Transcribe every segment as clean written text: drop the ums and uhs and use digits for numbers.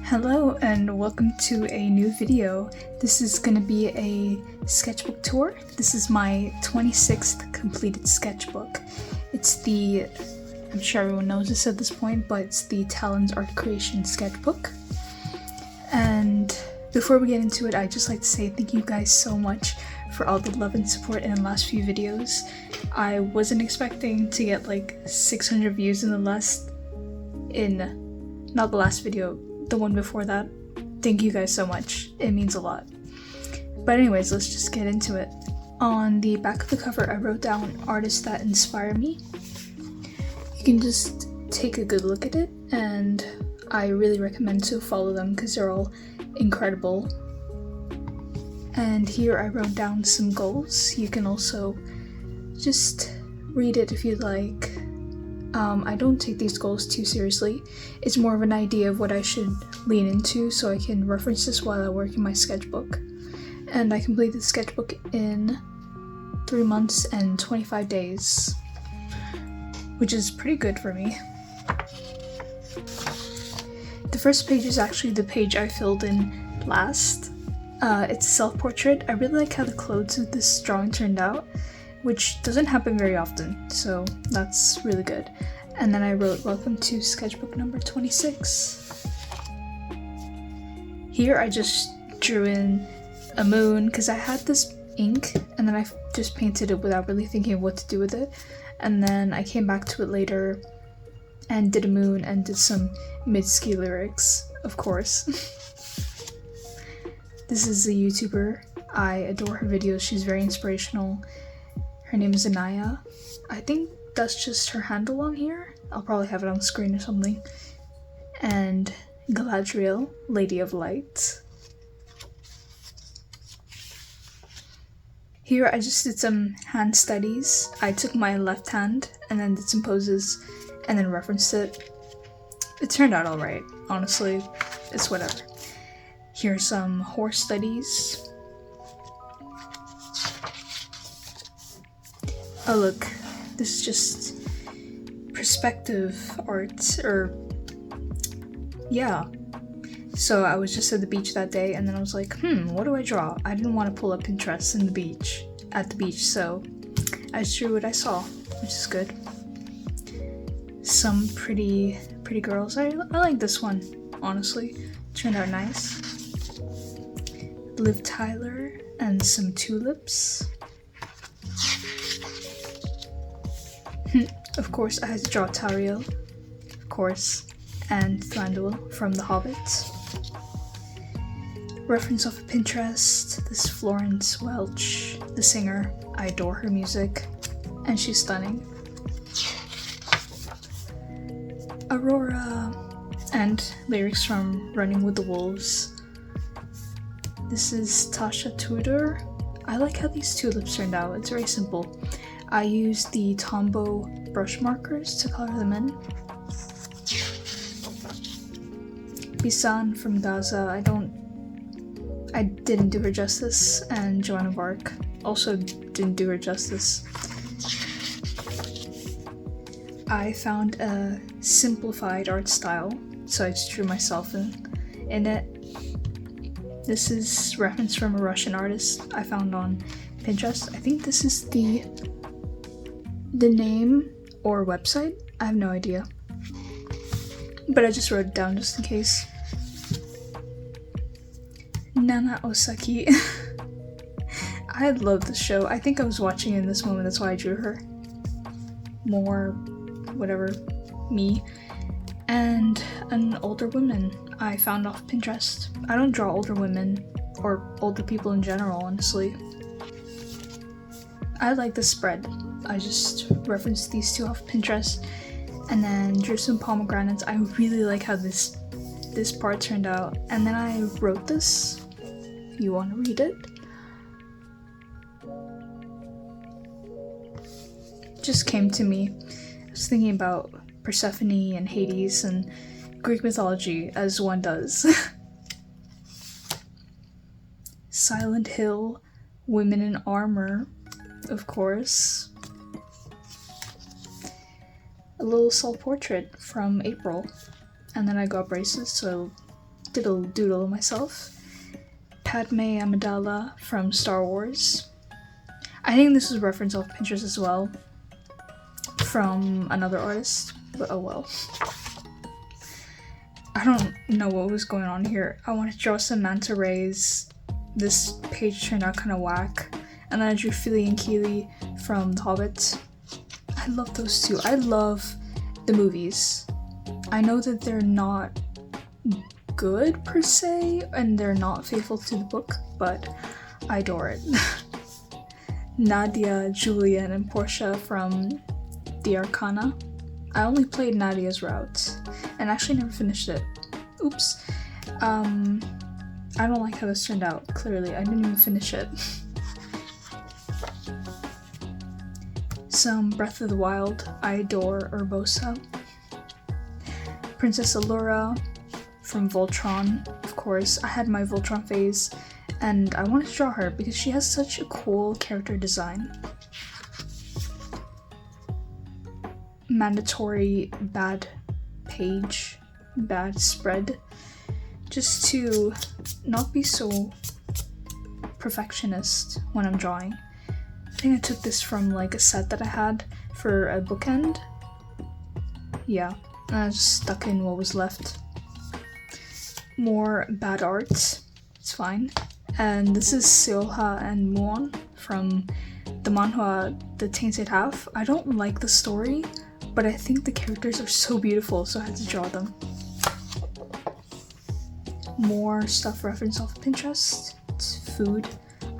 Hello and welcome to a new video. This is going to be a sketchbook tour. This is my 26th completed sketchbook. It's the, I'm sure everyone knows this at this point, but it's the Talon's Art Creation sketchbook. And before we get into it, I'd just like to say thank you guys so much for all the love and support in the last few videos. I wasn't expecting to get like 600 views in not the last video, the one before that. Thank you guys so much. It means a lot. But anyways, let's just get into it. On the back of the cover, I wrote down artists that inspire me. You can just take a good look at it, and I really recommend to follow them because they're all incredible. And here I wrote down some goals. You can also just read it if you'd like. I don't take these goals too seriously. It's more of an idea of what I should lean into so I can reference this while I work in my sketchbook. And I completed the sketchbook in 3 months and 25 days, which is pretty good for me. The first page is actually the page I filled in last. It's a self-portrait. I really like how the clothes of this drawing turned out, which doesn't happen very often, so that's really good. And then I wrote, welcome to sketchbook number 26. Here I just drew in a moon, because I had this ink, and then I just painted it without really thinking of what to do with it. And then I came back to it later and did a moon and did some mid-ski lyrics, of course. This is a YouTuber. I adore her videos. She's very inspirational. Her name is Anaya. I think that's just her handle on here. I'll probably have it on the screen or something. And Galadriel, Lady of Light. Here I just did some hand studies. I took my left hand and then did some poses and then referenced it. It turned out alright, honestly. It's whatever. Here's some horse studies. Oh look, this is just perspective art, yeah. So I was just at the beach that day and then I was like, what do I draw? I didn't want to pull up Pinterest at the beach, so I just drew what I saw, which is good. Some pretty girls. I like this one, honestly. Turned out nice. Liv Tyler and some tulips. Of course, I had to draw Tauriel, of course, and Thranduil from The Hobbit. Reference off of Pinterest, this Florence Welch, the singer. I adore her music, and she's stunning. Aurora, and lyrics from Running with the Wolves. This is Tasha Tudor. I like how these tulips turned out. It's very simple. I used the Tombow brush markers to color them in. Bisan from Gaza, I didn't do her justice, and Joan of Arc also didn't do her justice. I found a simplified art style, so I just drew myself in it. This is reference from a Russian artist I found on Pinterest. I think this is the name or website. I have no idea. But I just wrote it down just in case. Nana Osaki. I love this show. I think I was watching it in this moment, that's why I drew her. More, whatever, me. And an older woman I found off Pinterest. I don't draw older women, or older people in general, honestly. I like the spread. I just referenced these two off Pinterest and then drew some pomegranates. I really like how this part turned out. And then I wrote this, if you want to read it. It just came to me. I was thinking about Persephone and Hades and Greek mythology, as one does. Silent Hill, women in armor, of course. A little self-portrait from April, and then I got braces, so did a little doodle myself. Padme Amidala from Star Wars. I think this was a reference off Pinterest as well from another artist, but oh well. I don't know what was going on here. I wanted to draw some manta rays. This page turned out kind of whack. And then I drew Philly and Keely from The Hobbit. I love those two. I love the movies. I know that they're not good per se, and they're not faithful to the book, but I adore it. Nadia, Julian, and Portia from The Arcana. I only played Nadia's route, and actually never finished it. Oops. I don't like how this turned out, clearly. I didn't even finish it. Some Breath of the Wild. I adore Urbosa. Princess Allura from Voltron, of course. I had my Voltron phase, and I wanted to draw her because she has such a cool character design. Mandatory bad page, bad spread, just to not be so perfectionist when I'm drawing. I think I took this from like a set that I had for a bookend. Yeah, and I just stuck in what was left. More bad art, it's fine. And this is Seoha and Muon from the manhwa The Tainted Half. I don't like the story, but I think the characters are so beautiful, so I had to draw them. More stuff referenced off Pinterest. It's food.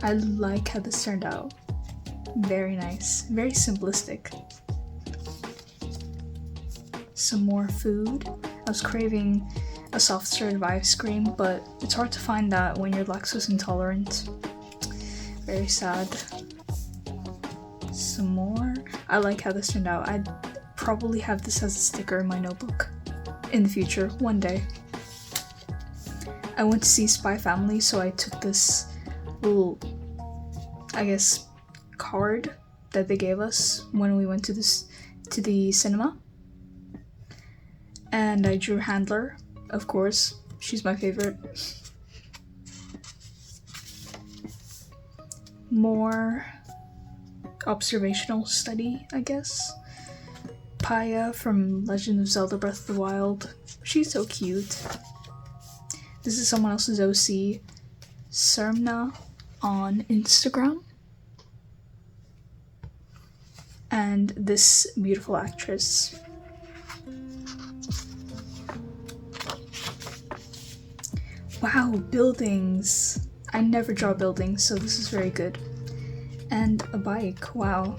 I like how this turned out. Very nice. Very simplistic. Some more food. I was craving a soft serve ice cream, but it's hard to find that when you're lactose intolerant. Very sad. Some more. I like how this turned out. I'd probably have this as a sticker in my notebook in the future, one day. I went to see Spy Family, so I took this little, I guess, card that they gave us when we went to the cinema. And I drew Handler, of course. She's my favorite. More observational study, I guess. Paya from Legend of Zelda Breath of the Wild. She's so cute. This is someone else's OC. Sermna on Instagram. And this beautiful actress. Wow, buildings. I never draw buildings, so this is very good. And a bike, wow.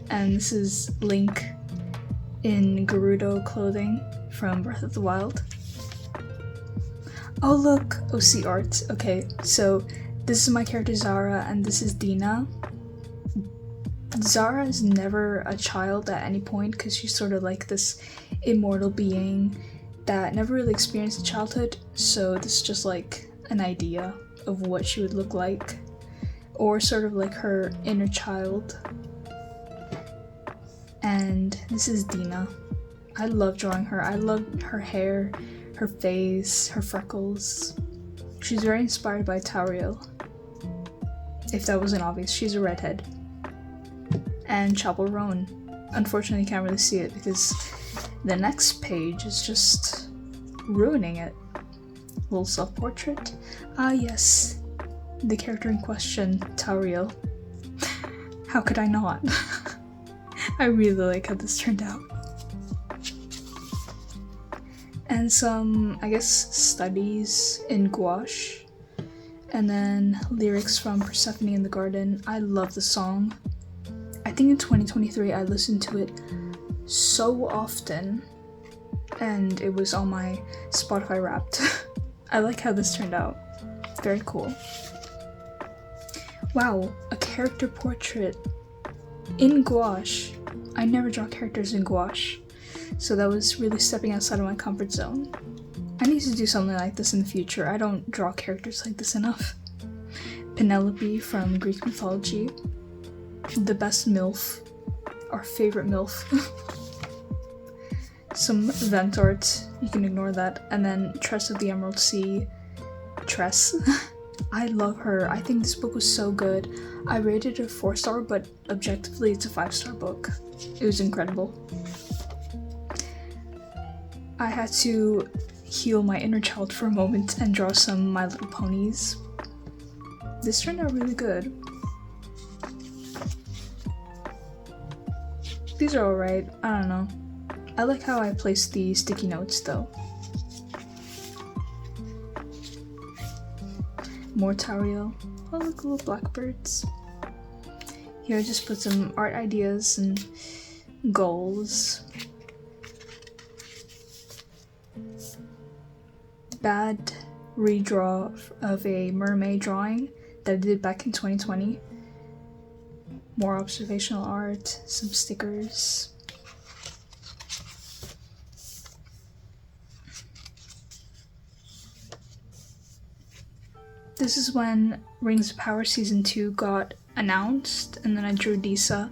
And this is Link in Gerudo clothing from Breath of the Wild. Oh look, OC art. Okay, so this is my character Zara, and this is Dina. Zara is never a child at any point because she's sort of like this immortal being that never really experienced childhood, so this is just like an idea of what she would look like, or sort of like her inner child. And this is Dina. I love drawing her. I love her hair, her face, her freckles. She's very inspired by Tauriel. If that wasn't obvious, she's a redhead. And Chapel Roan. Unfortunately, you can't really see it because the next page is just ruining it. Little self-portrait. Ah yes, the character in question, Tauriel. How could I not? I really like how this turned out. And some, I guess, studies in gouache. And then lyrics from Persephone in the Garden. I love the song. I think in 2023 I listened to it so often, and it was on my Spotify Wrapped. I like how this turned out. Very cool. Wow, a character portrait in gouache. I never draw characters in gouache, so that was really stepping outside of my comfort zone. I need to do something like this in the future. I don't draw characters like this enough. Penelope from Greek mythology. The best MILF. Our favorite MILF. Some vent art You can ignore that. And then Tress of the Emerald Sea. Tress. I love her. I think this book was so good. I rated it a 4-star, but objectively it's a 5-star book. It was incredible. I had to heal my inner child for a moment and draw some My Little Ponies. This turned out really good. These are alright. I don't know. I like how I placed the sticky notes though. More Tauriel. Oh, look, little blackbirds. Here I just put some art ideas and goals. Bad redraw of a mermaid drawing that I did back in 2020. More observational art, some stickers. This is when Rings of Power Season 2 got announced, and then I drew Disa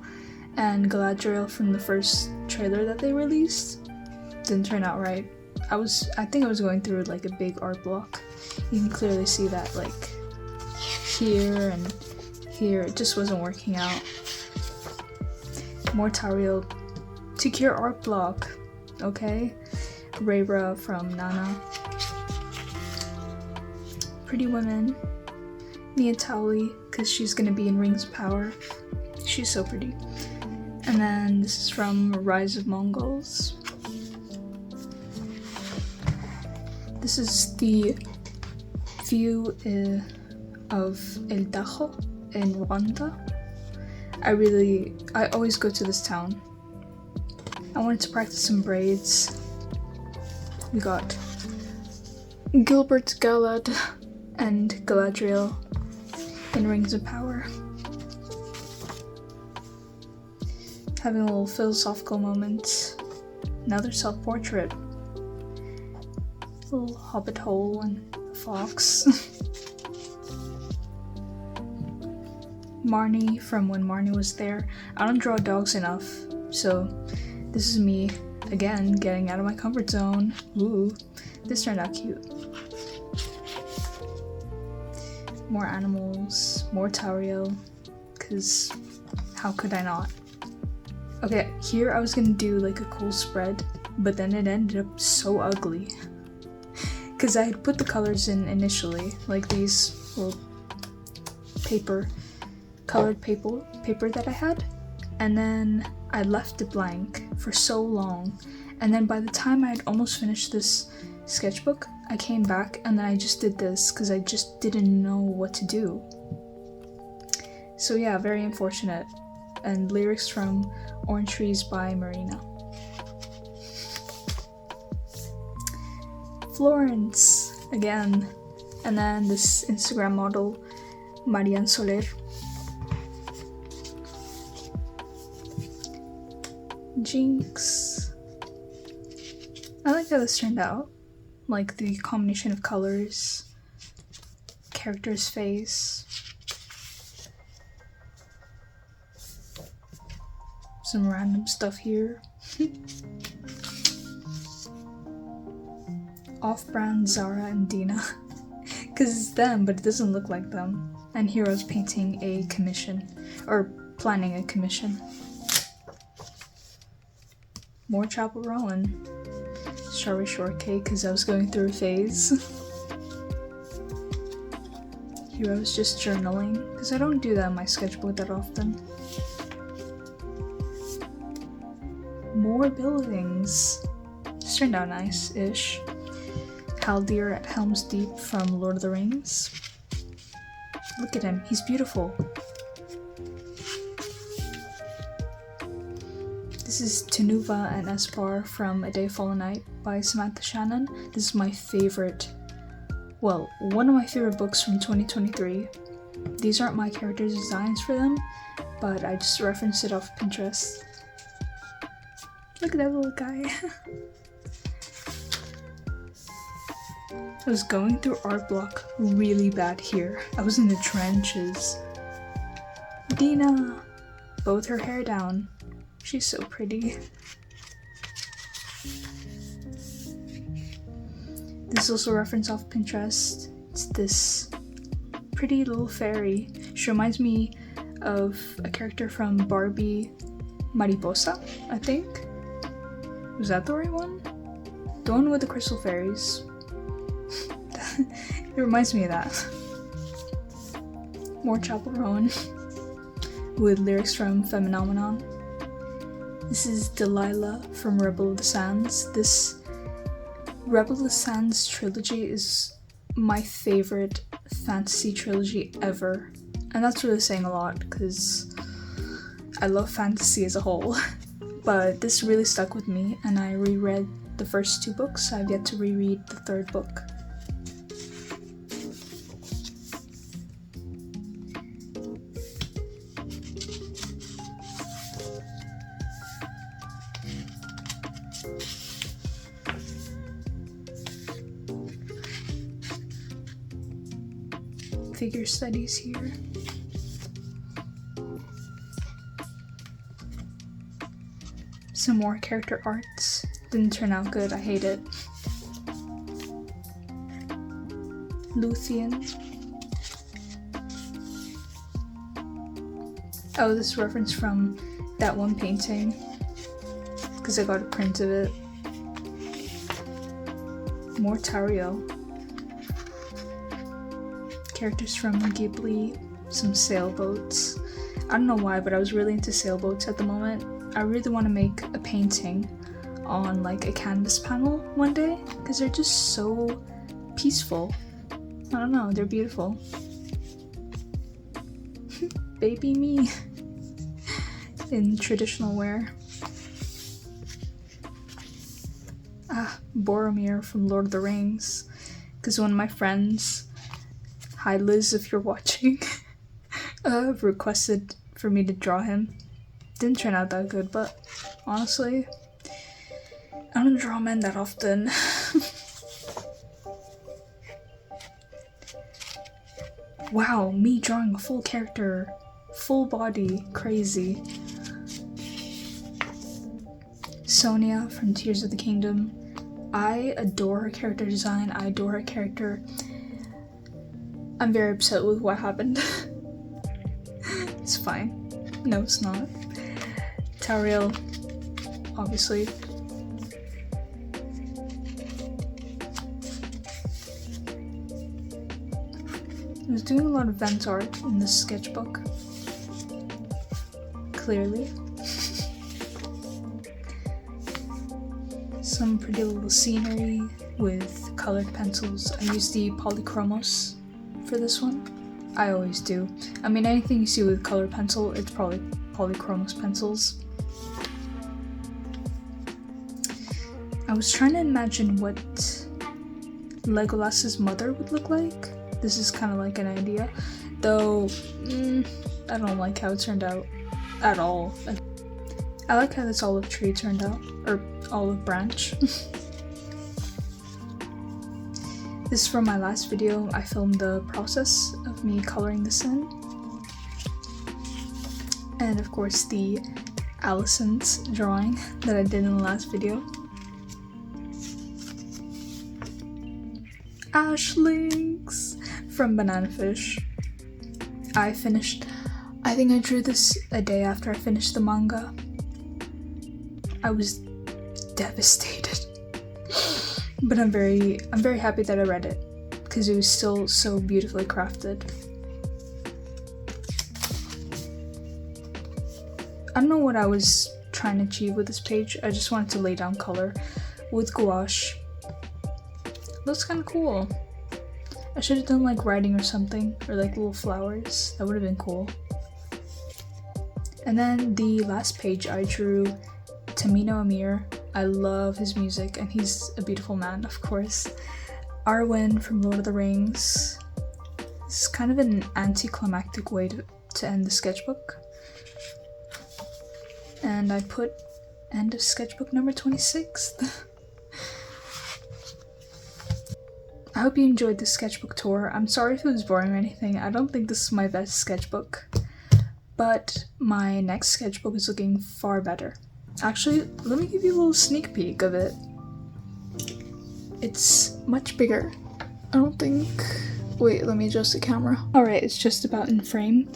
and Galadriel from the first trailer that they released. Didn't turn out right. I think I was going through like a big art block. You can clearly see that like here and here, it just wasn't working out. More Tauriel to cure art block, okay? Rayra from Nana. Pretty Women. Nia Towley, because she's gonna be in Rings of Power. She's so pretty. And then this is from Rise of Mongols. This is the view of El Tajo in Rwanda. I always go to this town. I wanted to practice some braids. We got Gilbert Galad and Galadriel in Rings of Power. Having a little philosophical moment. Another self-portrait. Little hobbit hole and a fox. Marnie from when Marnie was there. I don't draw dogs enough, so this is me, again, getting out of my comfort zone. Ooh, this turned out cute. More animals, more Tauriel, because how could I not? Okay, here I was gonna do like a cool spread, but then it ended up so ugly. Because I had put the colors in initially, like these little colored paper that I had, and then I left it blank for so long, and then by the time I had almost finished this sketchbook, I came back and then I just did this because I just didn't know what to do. So yeah, very unfortunate. And lyrics from Orange Trees by Marina. Florence again, and then this Instagram model Marian Soler. Jinx. I like how this turned out, like the combination of colors, character's face, some random stuff here. Off-brand Zara and Dina, because it's them, but it doesn't look like them. And here I was painting a commission, or planning a commission. More Chapel Rowan. Strawberry Shortcake, because I was going through a phase. Here I was just journaling, because I don't do that in my sketchbook that often. More buildings. This turned out nice-ish. Haldir at Helm's Deep from Lord of the Rings. Look at him, he's beautiful. This is Tenuva and Espar from A Day of Fallen Night by Samantha Shannon. This is my favorite, well, one of my favorite books from 2023. These aren't my character designs for them, but I just referenced it off Pinterest. Look at that little guy. I was going through art block really bad here. I was in the trenches. Dina! Both her hair down. She's so pretty. This is also a reference off Pinterest. It's this pretty little fairy. She reminds me of a character from Barbie, Mariposa, I think. Was that the right one? The one with the crystal fairies. It reminds me of that. More chaperone with lyrics from Phenomenon. This is Delilah from Rebel of the Sands. This Rebel of the Sands trilogy is my favorite fantasy trilogy ever. And that's really saying a lot because I love fantasy as a whole. But this really stuck with me and I reread the first 2 books. I've yet to reread the 3rd book. Figure studies here. Some more character arts. Didn't turn out good, I hate it. Luthien. Oh, this reference from that one painting. Because I got a print of it. More Tario. Characters from Ghibli, some sailboats. I don't know why, but I was really into sailboats at the moment. I really want to make a painting on like a canvas panel one day because they're just so peaceful. I don't know, they're beautiful. Baby me in traditional wear. Boromir from Lord of the Rings because one of my friends, hi Liz if you're watching, requested for me to draw him. Didn't turn out that good, but honestly, I don't draw men that often. Wow, me drawing a full character, full body, crazy. Sonia from Tears of the Kingdom. I adore her character design, I adore her character. I'm very upset with what happened. It's fine. No, it's not. Tauriel, obviously. I was doing a lot of vent art in this sketchbook. Clearly. Some pretty little scenery with colored pencils. I used the Polychromos for this one. I always do. I mean, anything you see with colored pencil, it's probably Polychromos pencils. I was trying to imagine what Legolas's mother would look like. This is kind of like an idea, though I don't like how it turned out at all. I like how this olive tree turned out, or olive branch. This is from my last video. I filmed the process of me coloring this in. And of course the Allison's drawing that I did in the last video. Ashlinks from Banana Fish. I think I drew this a day after I finished the manga. I was devastated. But I'm very happy that I read it because it was still so beautifully crafted. I don't know what I was trying to achieve with this page. I just wanted to lay down color with gouache. Looks kind of cool. I should have done like writing or something, or like little flowers. That would have been cool. And then the last page I drew Tamino Amir. I love his music and he's a beautiful man, of course. Arwen from Lord of the Rings. This is kind of an anticlimactic way to end the sketchbook. And I put end of sketchbook number 26. I hope you enjoyed this sketchbook tour. I'm sorry if it was boring or anything. I don't think this is my best sketchbook. But my next sketchbook is looking far better. Actually, let me give you a little sneak peek of it. it's much bigger. I don't think... Wait, let me adjust the camera. Alright, it's just about in frame.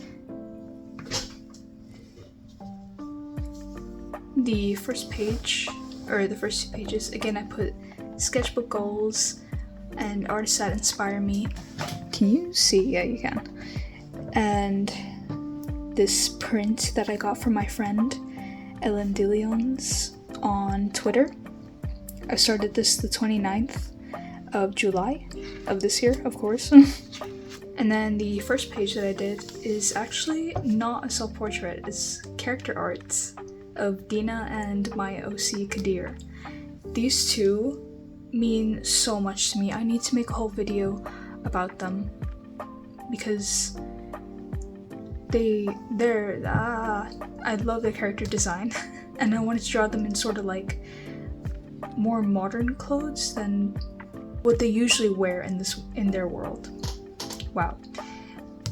The first page, or the first 2 pages, again I put sketchbook goals and artists that inspire me. Can you see? Yeah, you can. And this print that I got from my friend Ellen DeLeon's on Twitter. I started this the 29th of July of this year, of course. And then the first page that I did is actually not a self-portrait, it's character art of Dina and my OC Kadir. These two mean so much to me. I need to make a whole video about them because I love their character design and I wanted to draw them in sort of like more modern clothes than what they usually wear in their world. Wow.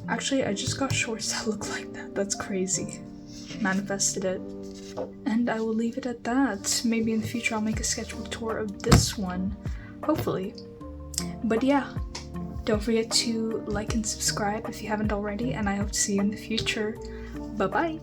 Actually, I just got shorts that look like that. That's crazy. Manifested it. And I will leave it at that. Maybe in the future I'll make a sketchbook tour of this one. Hopefully. But yeah, don't forget to like and subscribe if you haven't already, and I hope to see you in the future. Bye bye!